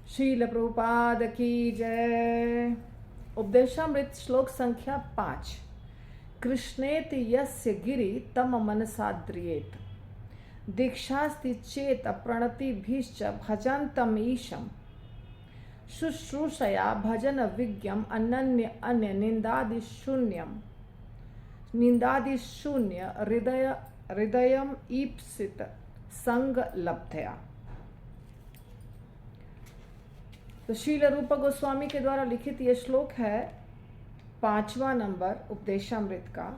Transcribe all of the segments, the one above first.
शील प्रभुपाद की जय। उपदेशामृत श्लोक संख्या 5। कृष्णेत यस्य गिरि तम मनसाद्रियेत दीक्षास्ति चेत प्रणतिभिश्च भजन्तमीशं शुश्रूषया भजन विज्ञम अनन्य अन्य निंदादिशून्य हृदयम ईप्सित संग लब्धया। तो शील रूप गोस्वामी के द्वारा लिखित ये श्लोक है 5वां नंबर उपदेशामृत का।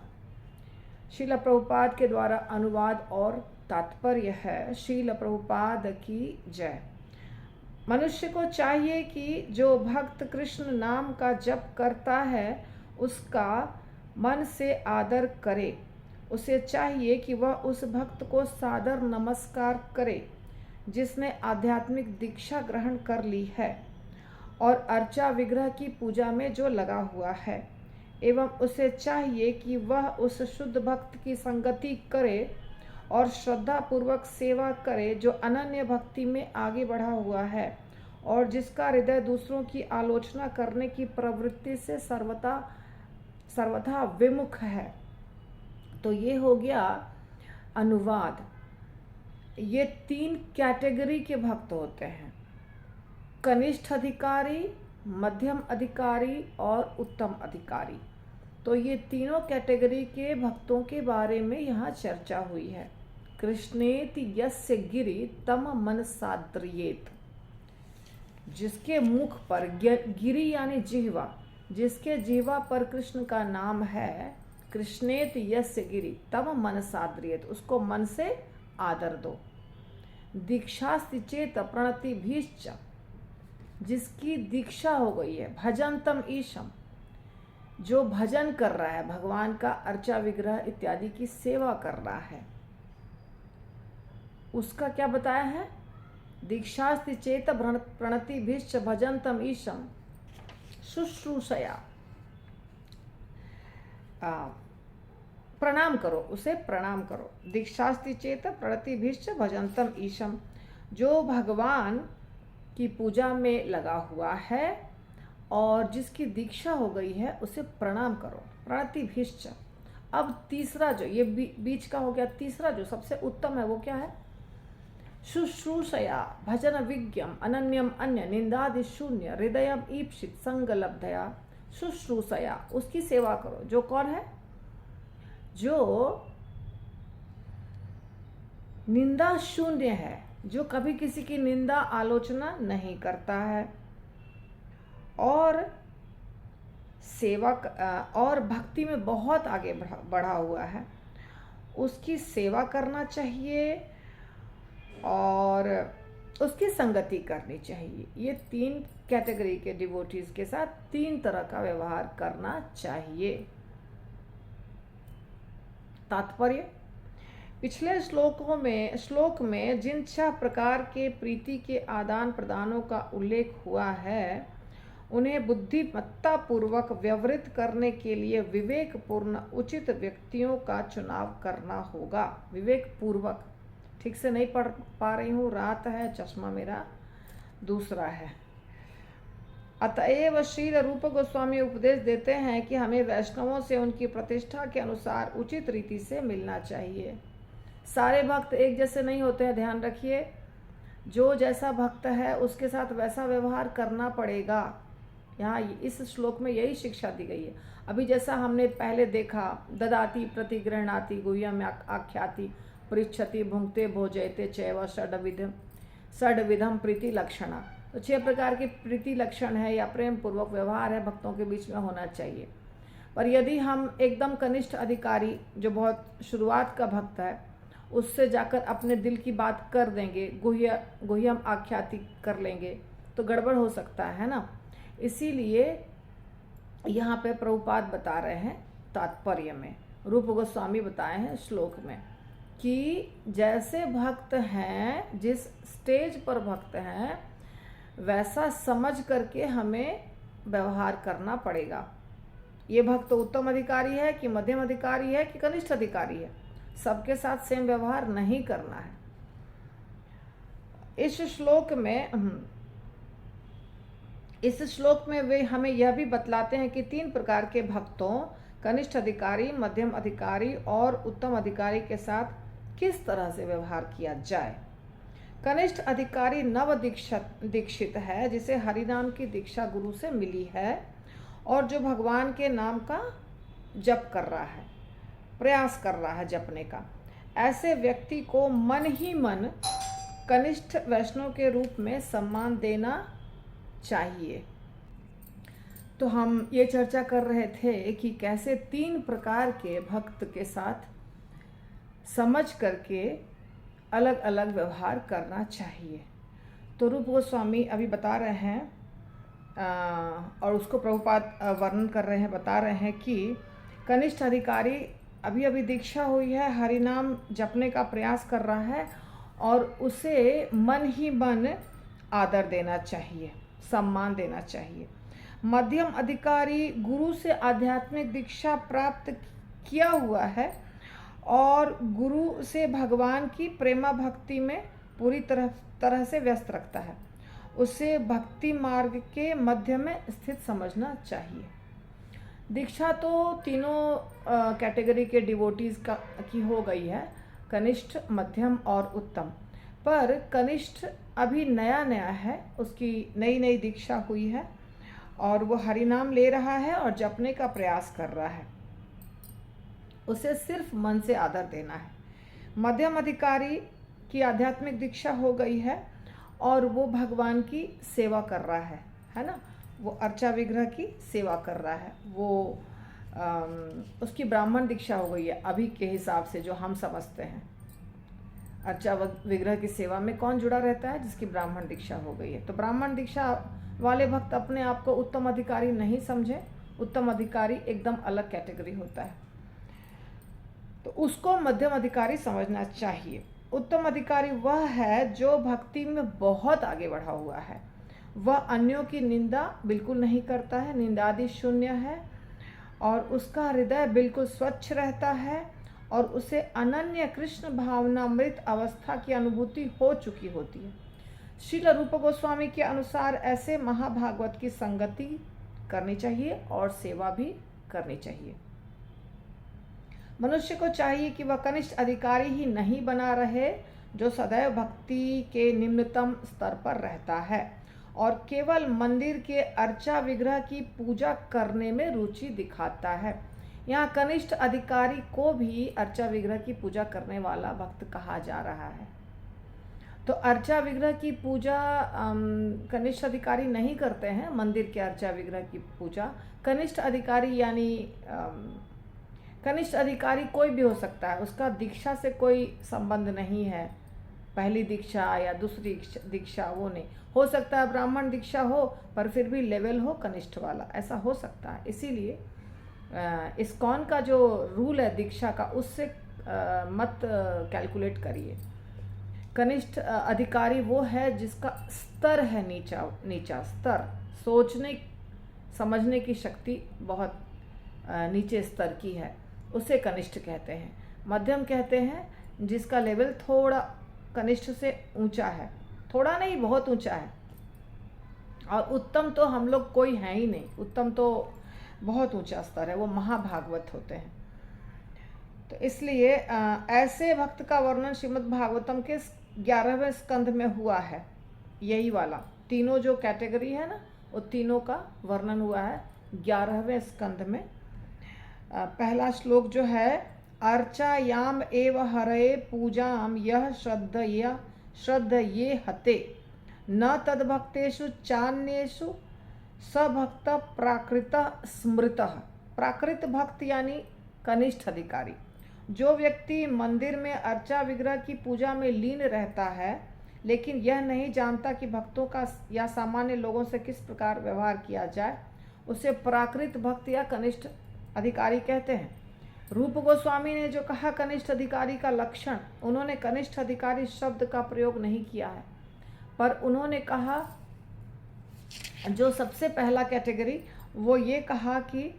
शील प्रभुपाद के द्वारा अनुवाद और तात्पर्य है। शील प्रभुपाद की जय। मनुष्य को चाहिए कि जो भक्त कृष्ण नाम का जप करता है उसका मन से आदर करे। उसे चाहिए कि वह उस भक्त को सादर नमस्कार करे जिसने आध्यात्मिक दीक्षा ग्रहण कर ली है और अर्चा विग्रह की पूजा में जो लगा हुआ है, एवं उसे चाहिए कि वह उस शुद्ध भक्त की संगति करे और श्रद्धा पूर्वक सेवा करे जो अनन्य भक्ति में आगे बढ़ा हुआ है और जिसका हृदय दूसरों की आलोचना करने की प्रवृत्ति से सर्वथा विमुख है। तो ये हो गया अनुवाद। ये 3 कैटेगरी के भक्त होते हैं, कनिष्ठ अधिकारी, मध्यम अधिकारी और उत्तम अधिकारी। तो ये तीनों कैटेगरी के भक्तों के बारे में यहाँ चर्चा हुई है। कृष्णेति यस्य गिरि तम मनसाद्रियेत, जिसके मुख पर गिरि यानी जिह्वा, जिसके जिह्वा पर कृष्ण का नाम है, कृष्णेति यस्य गिरि तम मनसाद्रियेत, उसको मन से आदर दो। दीक्षास्ति चेत प्रणतिभिश्च, जिसकी दीक्षा हो गई है, भजन्तम ईशम, जो भजन कर रहा है, भगवान का अर्चा विग्रह इत्यादि की सेवा कर रहा है, उसका क्या बताया है? दीक्षास्ति चेत प्रणतिभिश्च भजन्तम ईशम शुश्रूषया, प्रणाम करो, उसे प्रणाम करो। दीक्षास्ति चेत प्रणतिभिश्च भजन्तम ईशम, जो भगवान की पूजा में लगा हुआ है और जिसकी दीक्षा हो गई है उसे प्रणाम करो। प्रणतिभिश्च। अब तीसरा जो ये बीच का हो गया, तीसरा जो सबसे उत्तम है वो क्या है? शुश्रूषया भजन विज्ञम अनन्यम अन्य निंदादि शून्य हृदयम ईप्सित संग लब्धया। शुश्रूषया, उसकी सेवा करो। जो कौन है? जो निंदा शून्य है, जो कभी किसी की निंदा आलोचना नहीं करता है और सेवा और भक्ति में बहुत आगे बढ़ा हुआ है, उसकी सेवा करना चाहिए और उसकी संगति करनी चाहिए। ये 3 कैटेगरी के डिवोटीज के साथ 3 तरह का व्यवहार करना चाहिए। तात्पर्य, पिछले श्लोक में जिन 6 प्रकार के प्रीति के आदान प्रदानों का उल्लेख हुआ है, उन्हें बुद्धिमत्ता पूर्वक व्यवहृत करने के लिए विवेकपूर्ण उचित व्यक्तियों का चुनाव करना होगा। विवेक पूर्वक। ठीक से नहीं पढ़ पा रही हूँ, रात है, चश्मा मेरा दूसरा है। अतएव शील रूप गोस्वामी उपदेश देते हैं कि हमें वैष्णवों से उनकी प्रतिष्ठा के अनुसार उचित रीति से मिलना चाहिए। सारे भक्त एक जैसे नहीं होते हैं, ध्यान रखिए। जो जैसा भक्त है उसके साथ वैसा व्यवहार करना पड़ेगा। यहाँ इस श्लोक में यही शिक्षा दी गई है। अभी जैसा हमने पहले देखा, ददाति प्रतिगृह्णाति गुह्यम आख्याति पृच्छति भुंक्ते भोजयते चैव षड्विधम प्रीति लक्षणा। तो 6 प्रकार के प्रीति लक्षण है या प्रेम पूर्वक व्यवहार है, भक्तों के बीच में होना चाहिए। पर यदि हम एकदम कनिष्ठ अधिकारी, जो बहुत शुरुआत का भक्त है, उससे जाकर अपने दिल की बात कर देंगे, गुह्यम आख्याति कर लेंगे, तो गड़बड़ हो सकता है ना। इसीलिए यहाँ पे प्रभुपाद बता रहे हैं तात्पर्य में, रूप गोस्वामी बताए हैं श्लोक में, कि जैसे भक्त हैं, जिस स्टेज पर भक्त हैं, वैसा समझ करके हमें व्यवहार करना पड़ेगा। ये भक्त उत्तम अधिकारी है कि मध्यम अधिकारी है कि कनिष्ठ अधिकारी है, सबके साथ सेम व्यवहार नहीं करना है। इस श्लोक में इस श्लोक में वे हमें यह भी बतलाते हैं कि 3 प्रकार के भक्तों, कनिष्ठ अधिकारी, मध्यम अधिकारी और उत्तम अधिकारी के साथ किस तरह से व्यवहार किया जाए। कनिष्ठ अधिकारी नव दीक्षित है, जिसे हरिनाम की दीक्षा गुरु से मिली है और जो भगवान के नाम का जप कर रहा है, प्रयास कर रहा है जपने का। ऐसे व्यक्ति को मन ही मन कनिष्ठ वैष्णव के रूप में सम्मान देना चाहिए। तो हम ये चर्चा कर रहे थे कि कैसे 3 प्रकार के भक्त के साथ समझ करके अलग अलग व्यवहार करना चाहिए। तो रूप गोस्वामी अभी बता रहे हैं और उसको प्रभुपाद वर्णन कर रहे हैं, बता रहे हैं कि कनिष्ठ अधिकारी अभी अभी दीक्षा हुई है, हरिनाम जपने का प्रयास कर रहा है और उसे मन ही मन आदर देना चाहिए, सम्मान देना चाहिए। मध्यम अधिकारी गुरु से आध्यात्मिक दीक्षा प्राप्त किया हुआ है और गुरु से भगवान की प्रेमा भक्ति में पूरी तरह से व्यस्त रखता है। उसे भक्ति मार्ग के मध्य में स्थित समझना चाहिए। दीक्षा तो तीनों कैटेगरी के डिवोटीज की हो गई है, कनिष्ठ, मध्यम और उत्तम। पर कनिष्ठ अभी नया नया है, उसकी नई नई दीक्षा हुई है और वो हरिनाम ले रहा है और जपने का प्रयास कर रहा है। उसे सिर्फ मन से आदर देना है। मध्यम अधिकारी की आध्यात्मिक दीक्षा हो गई है और वो भगवान की सेवा कर रहा है ना, वो अर्चा विग्रह की सेवा कर रहा है। वो उसकी ब्राह्मण दीक्षा हो गई है अभी के हिसाब से, जो हम समझते हैं। अर्चा विग्रह की सेवा में कौन जुड़ा रहता है? जिसकी ब्राह्मण दीक्षा हो गई है। तो ब्राह्मण दीक्षा वाले भक्त अपने आप को उत्तम अधिकारी नहीं समझे। उत्तम अधिकारी एकदम अलग कैटेगरी होता है, तो उसको मध्यम अधिकारी समझना चाहिए। उत्तम अधिकारी वह है जो भक्ति में बहुत आगे बढ़ा हुआ है। वह अन्यों की निंदा बिल्कुल नहीं करता है, निंदादि शून्य है और उसका हृदय बिल्कुल स्वच्छ रहता है और उसे अनन्य कृष्ण भावनामृत अवस्था की अनुभूति हो चुकी होती है। श्रील रूप गोस्वामी के अनुसार ऐसे महाभागवत की संगति करनी चाहिए और सेवा भी करनी चाहिए। मनुष्य को चाहिए कि वह कनिष्ठ अधिकारी ही नहीं बना रहे जो सदैव भक्ति के निम्नतम स्तर पर रहता है और केवल मंदिर के अर्चा विग्रह की पूजा करने में रुचि दिखाता है। यहाँ कनिष्ठ अधिकारी को भी अर्चा विग्रह की पूजा करने वाला भक्त कहा जा रहा है। तो अर्चा विग्रह की पूजा कनिष्ठ अधिकारी नहीं करते हैं, मंदिर के अर्चा विग्रह की पूजा। कनिष्ठ अधिकारी यानी कनिष्ठ अधिकारी कोई भी हो सकता है, उसका दीक्षा से कोई संबंध नहीं है, पहली दीक्षा या दूसरी दीक्षा वो नहीं हो सकता है। ब्राह्मण दीक्षा हो पर फिर भी लेवल हो कनिष्ठ वाला, ऐसा हो सकता है। इसीलिए इस्कॉन का जो रूल है दीक्षा का, उससे मत कैलकुलेट करिए। कनिष्ठ अधिकारी वो है जिसका स्तर है नीचा स्तर, सोचने समझने की शक्ति बहुत नीचे स्तर की है, उसे कनिष्ठ कहते हैं। मध्यम कहते हैं जिसका लेवल थोड़ा कनिष्ठ से ऊंचा है, थोड़ा नहीं बहुत ऊंचा है। और उत्तम तो हम लोग कोई है ही नहीं, उत्तम तो बहुत ऊंचा स्तर है, वो महाभागवत होते हैं। तो इसलिए ऐसे भक्त का वर्णन श्रीमद् भागवतम के 11वें स्कंध में हुआ है। यही वाला तीनों जो कैटेगरी है ना, वो तीनों का वर्णन हुआ है 11वें स्कंध में। पहला श्लोक जो है, अर्चायाम एव हरे पूजाम यह श्रद्धये हते न तद्भक्तेषु चान्येषु सभक्त प्राकृत स्मृतः। प्राकृत भक्त यानी कनिष्ठ अधिकारी। जो व्यक्ति मंदिर में अर्चा विग्रह की पूजा में लीन रहता है लेकिन यह नहीं जानता कि भक्तों का या सामान्य लोगों से किस प्रकार व्यवहार किया जाए, उसे प्राकृत भक्त या कनिष्ठ अधिकारी कहते हैं। रूप गोस्वामी ने जो कहा कनिष्ठ अधिकारी का लक्षण, उन्होंने कनिष्ठ अधिकारी शब्द का प्रयोग नहीं किया है, पर उन्होंने कहा जो सबसे पहला कैटेगरी, वो ये कहा कि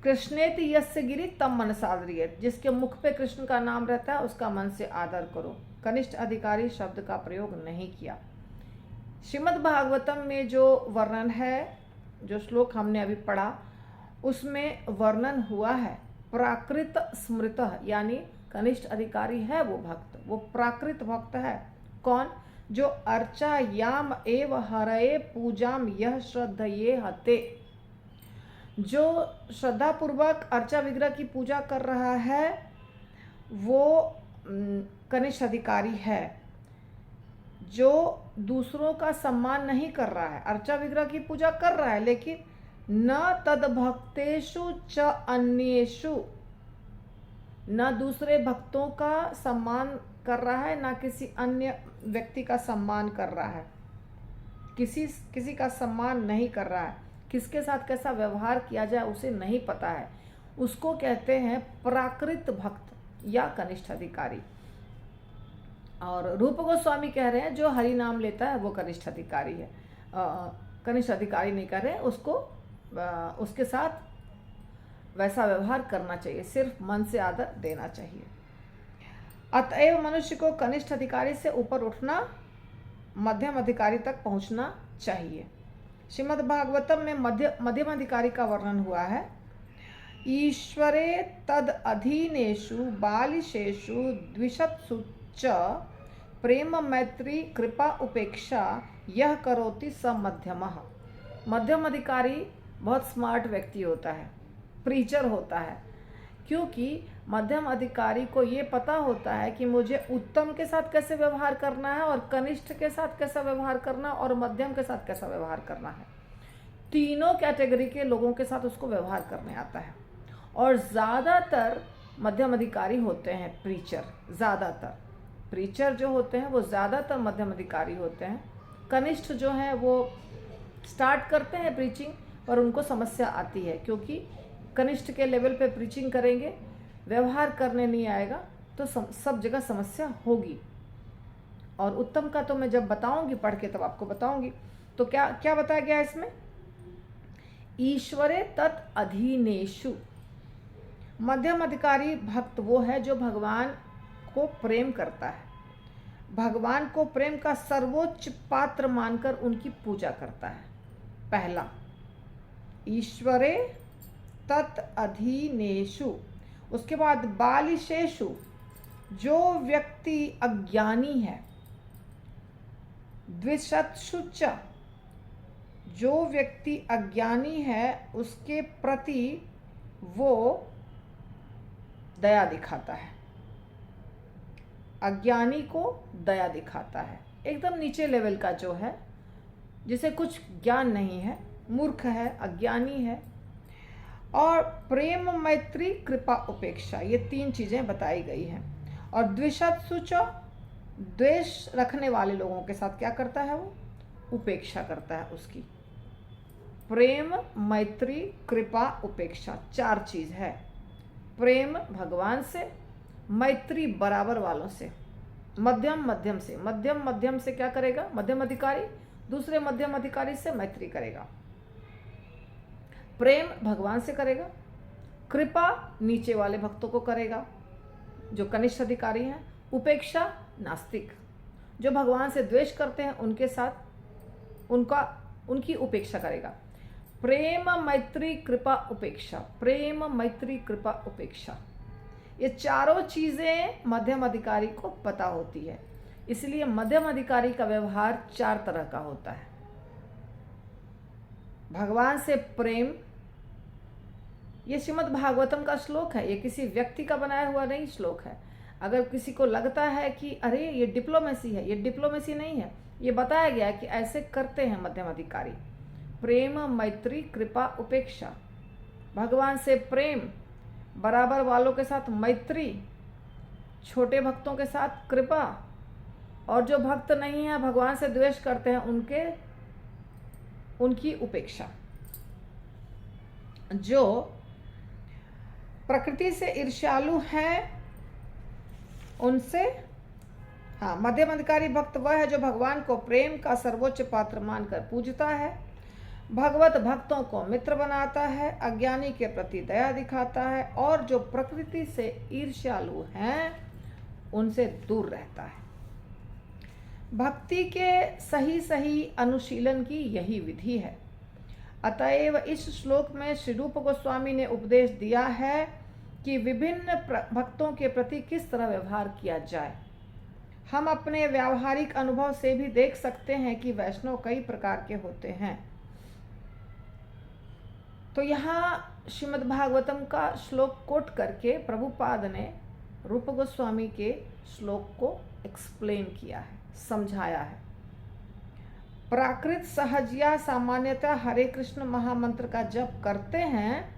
कृष्णेति यस्य गिरि तम मनसाद्रियेत, जिसके मुख पे कृष्ण का नाम रहता है उसका मन से आदर करो। कनिष्ठ अधिकारी शब्द का प्रयोग नहीं किया। श्रीमद् भागवतम में जो वर्णन है, जो श्लोक हमने अभी पढ़ा, उसमें वर्णन हुआ है प्राकृत स्मृतः, यानी कनिष्ठ अधिकारी है वो भक्त, वो प्राकृत भक्त है। कौन? जो अर्चा याम एव हरये पूजाम यह श्रद्धये हते, जो श्रद्धा पूर्वक अर्चा विग्रह की पूजा कर रहा है वो कनिष्ठ अधिकारी है। जो दूसरों का सम्मान नहीं कर रहा है, अर्चा विग्रह की पूजा कर रहा है लेकिन न तद भक्तेषु च अन्येषु, न दूसरे भक्तों का सम्मान कर रहा है, ना किसी अन्य व्यक्ति का सम्मान कर रहा है, किसी का सम्मान नहीं कर रहा है, किसके साथ कैसा व्यवहार किया जाए उसे नहीं पता है, उसको कहते हैं प्राकृत भक्त या कनिष्ठ अधिकारी। और रूप गोस्वामी कह रहे हैं जो हरि नाम लेता है वो कनिष्ठ अधिकारी है। कनिष्ठ अधिकारी नहीं कर रहे, उसको उसके साथ वैसा व्यवहार करना चाहिए, सिर्फ मन से आदर देना चाहिए। अतएव मनुष्य को कनिष्ठ अधिकारी से ऊपर उठना, मध्यम अधिकारी तक पहुंचना चाहिए। श्रीमद् भागवतम में मध्यम अधिकारी का वर्णन हुआ है। ईश्वरे तद अधीनेषु बालिशेषु द्विषत्सु च प्रेम मैत्री कृपा उपेक्षा यह करोति स मध्यमः। मध्यम अधिकारी बहुत स्मार्ट व्यक्ति होता है, प्रीचर होता है, क्योंकि मध्यम अधिकारी को ये पता होता है कि मुझे उत्तम के साथ कैसे व्यवहार करना है और कनिष्ठ के साथ कैसा व्यवहार करना और मध्यम के साथ कैसा व्यवहार करना है। तीनों कैटेगरी के लोगों के साथ उसको व्यवहार करने आता है। और ज़्यादातर मध्यम अधिकारी होते हैं प्रीचर, ज़्यादातर प्रीचर जो होते हैं वो ज़्यादातर मध्यम अधिकारी होते हैं। कनिष्ठ जो हैं वो स्टार्ट करते हैं प्रीचिंग, पर उनको समस्या आती है, क्योंकि कनिष्ठ के लेवल पे प्रीचिंग करेंगे, व्यवहार करने नहीं आएगा तो सब जगह समस्या होगी। और उत्तम का तो मैं जब बताऊंगी पढ़ के तब आपको बताऊंगी। तो क्या क्या बताया गया इसमें? ईश्वरे तत् अधीनेषु। मध्यम अधिकारी भक्त वो है जो भगवान को प्रेम करता है, भगवान को प्रेम का सर्वोच्च पात्र मानकर उनकी पूजा करता है। पहला, ईश्वरे तत् अधीनेषु। उसके बाद बालिशेषु, जो व्यक्ति अज्ञानी है। द्विषत्सु च, जो व्यक्ति अज्ञानी है उसके प्रति वो दया दिखाता है, अज्ञानी को दया दिखाता है। एकदम नीचे लेवल का जो है, जिसे कुछ ज्ञान नहीं है, मूर्ख है, अज्ञानी है। और प्रेम मैत्री कृपा उपेक्षा, ये तीन चीज़ें बताई गई हैं। और द्विषत्सु च, द्वेष रखने वाले लोगों के साथ क्या करता है वो? उपेक्षा करता है उसकी। प्रेम मैत्री कृपा उपेक्षा, चार चीज़ है। प्रेम भगवान से, मैत्री बराबर वालों से, मध्यम से। मध्यम से क्या करेगा? मध्यम अधिकारी दूसरे मध्यम अधिकारी से मैत्री करेगा। प्रेम भगवान से करेगा, कृपा नीचे वाले भक्तों को करेगा जो कनिष्ठ अधिकारी हैं, उपेक्षा नास्तिक जो भगवान से द्वेष करते हैं उनके साथ उनकी उपेक्षा करेगा। प्रेम मैत्री कृपा उपेक्षा, प्रेम मैत्री कृपा उपेक्षा, ये चारों चीज़ें मध्यम अधिकारी को पता होती है। इसलिए मध्यम अधिकारी का व्यवहार चार तरह का होता है। भगवान से प्रेम, ये श्रीमद् भागवतम का श्लोक है, ये किसी व्यक्ति का बनाया हुआ नहीं श्लोक है। अगर किसी को लगता है कि अरे ये डिप्लोमेसी है, ये डिप्लोमेसी नहीं है, ये बताया गया है कि ऐसे करते हैं मध्यम अधिकारी। प्रेम मैत्री कृपा उपेक्षा, भगवान से प्रेम, बराबर वालों के साथ मैत्री, छोटे भक्तों के साथ कृपा, और जो भक्त नहीं है भगवान से द्वेष करते हैं उनकी उपेक्षा। जो प्रकृति से ईर्ष्यालु हैं उनसे, हाँ, मध्यम अधिकारी भक्त वह है जो भगवान को प्रेम का सर्वोच्च पात्र मानकर पूजता है, भगवत भक्तों को मित्र बनाता है, अज्ञानी के प्रति दया दिखाता है, और जो प्रकृति से ईर्ष्यालु हैं उनसे दूर रहता है। भक्ति के सही सही अनुशीलन की यही विधि है। अतएव इस श्लोक में श्री रूप गोस्वामी ने उपदेश दिया है कि विभिन्न भक्तों के प्रति किस तरह व्यवहार किया जाए। हम अपने व्यावहारिक अनुभव से भी देख सकते हैं कि वैष्णव कई प्रकार के होते हैं। तो यहाँ श्रीमद् भागवतम का श्लोक कोट करके प्रभुपाद ने रूप गोस्वामी के श्लोक को एक्सप्लेन किया है, समझाया है। प्राकृत सहजिया सामान्यतः हरे कृष्ण महामंत्र का जप करते हैं,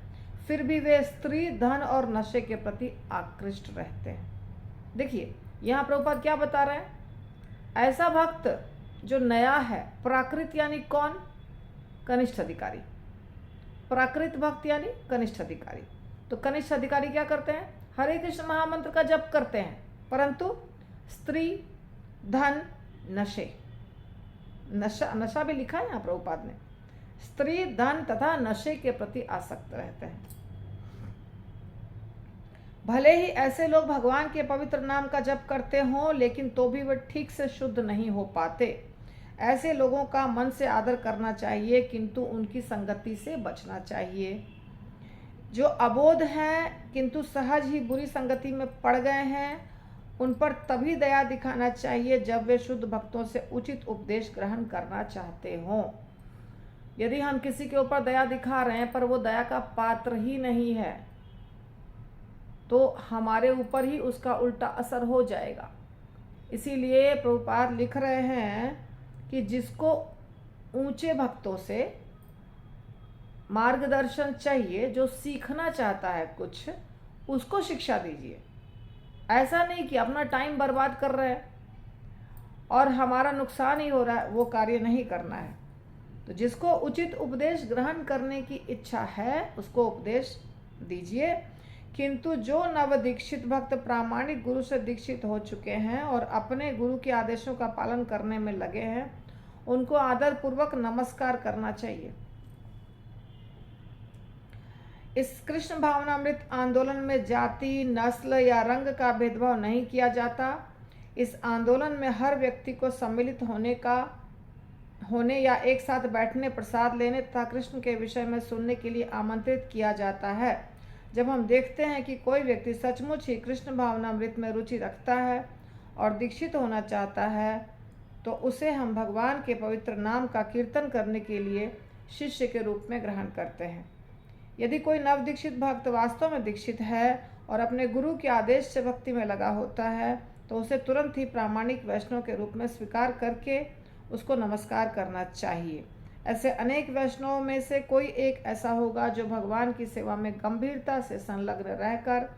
फिर भी वे स्त्री, धन और नशे के प्रति आकृष्ट रहते हैं। देखिए यहाँ प्रभुपाद क्या बता रहे हैं, ऐसा भक्त जो नया है, प्राकृत यानी कौन, कनिष्ठ अधिकारी। प्राकृत भक्त यानी कनिष्ठ अधिकारी। तो कनिष्ठ अधिकारी क्या करते हैं, हरे कृष्ण महामंत्र का जप करते हैं, परंतु स्त्री, धन, नशे, नशा भी लिखा है यहाँ प्रभुपाद ने, स्त्री, धन तथा नशे के प्रति आसक्त रहते हैं। भले ही ऐसे लोग भगवान के पवित्र नाम का जप करते हों, लेकिन तो भी वे ठीक से शुद्ध नहीं हो पाते। ऐसे लोगों का मन से आदर करना चाहिए, किंतु उनकी संगति से बचना चाहिए। जो अबोध हैं किंतु सहज ही बुरी संगति में पड़ गए हैं, उन पर तभी दया दिखाना चाहिए जब वे शुद्ध भक्तों से उचित उपदेश ग्रहण करना चाहते हों। यदि हम किसी के ऊपर दया दिखा रहे हैं पर वो दया का पात्र ही नहीं है, तो हमारे ऊपर ही उसका उल्टा असर हो जाएगा। इसीलिए प्रभुपाद लिख रहे हैं कि जिसको ऊंचे भक्तों से मार्गदर्शन चाहिए, जो सीखना चाहता है कुछ, उसको शिक्षा दीजिए। ऐसा नहीं कि अपना टाइम बर्बाद कर रहे हैं और हमारा नुकसान ही हो रहा है, वो कार्य नहीं करना है। तो जिसको उचित उपदेश ग्रहण करने की इच्छा है उसको उपदेश दीजिए, किंतु जो नव दीक्षित भक्त प्रामाणिक गुरु से दीक्षित हो चुके हैं और अपने गुरु के आदेशों का पालन करने में लगे हैं, उनको आदर पूर्वक नमस्कार करना चाहिए। इस कृष्ण भावनामृत आंदोलन में जाति, नस्ल या रंग का भेदभाव नहीं किया जाता। इस आंदोलन में हर व्यक्ति को सम्मिलित होने या एक साथ बैठने, प्रसाद लेने तथा कृष्ण के विषय में सुनने के लिए आमंत्रित किया जाता है। जब हम देखते हैं कि कोई व्यक्ति सचमुच ही कृष्ण भावनामृत में रुचि रखता है और दीक्षित होना चाहता है, तो उसे हम भगवान के पवित्र नाम का कीर्तन करने के लिए शिष्य के रूप में ग्रहण करते हैं। यदि कोई नव दीक्षित भक्त वास्तव में दीक्षित है और अपने गुरु के आदेश से भक्ति में लगा होता है, तो उसे तुरंत ही प्रामाणिक वैष्णव के रूप में स्वीकार करके उसको नमस्कार करना चाहिए। ऐसे अनेक वैष्णवों में से कोई एक ऐसा होगा जो भगवान की सेवा में गंभीरता से संलग्न रहकर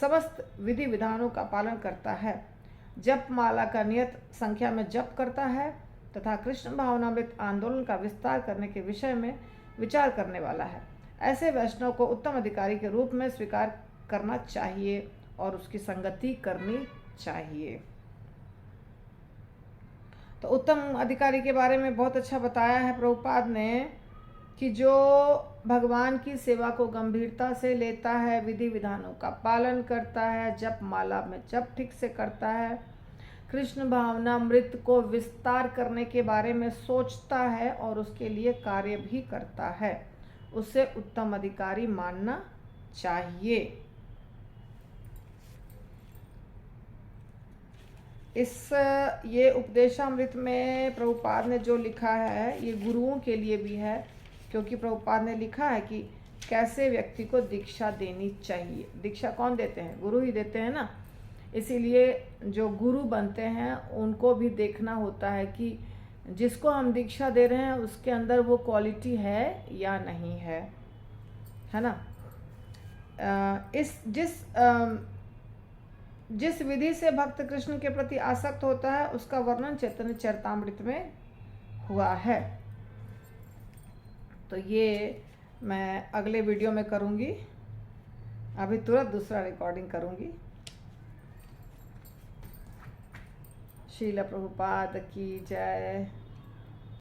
समस्त विधि विधानों का पालन करता है, जप माला का नियत संख्या में जप करता है तथा कृष्ण भावनामृत आंदोलन का विस्तार करने के विषय में विचार करने वाला है। ऐसे वैष्णव को उत्तम अधिकारी के रूप में स्वीकार करना चाहिए और उसकी संगति करनी चाहिए। तो उत्तम अधिकारी के बारे में बहुत अच्छा बताया है प्रभुपाद ने कि जो भगवान की सेवा को गंभीरता से लेता है, विधि विधानों का पालन करता है, जप माला में जप ठीक से करता है, कृष्ण भावनामृत को विस्तार करने के बारे में सोचता है और उसके लिए कार्य भी करता है, उसे उत्तम अधिकारी मानना चाहिए। ये उपदेशामृत में प्रभुपाद ने जो लिखा है ये गुरुओं के लिए भी है, क्योंकि प्रभुपाद ने लिखा है कि कैसे व्यक्ति को दीक्षा देनी चाहिए। दीक्षा कौन देते हैं, गुरु ही देते हैं ना। इसीलिए जो गुरु बनते हैं उनको भी देखना होता है कि जिसको हम दीक्षा दे रहे हैं उसके अंदर वो क्वालिटी है या नहीं है, है ना। जिस विधि से भक्त कृष्ण के प्रति आसक्त होता है उसका वर्णन चैतन्य चरितामृत में हुआ है। तो ये मैं अगले वीडियो में करूँगी, अभी तुरंत दूसरा रिकॉर्डिंग करूँगी। श्रील प्रभुपाद की जय।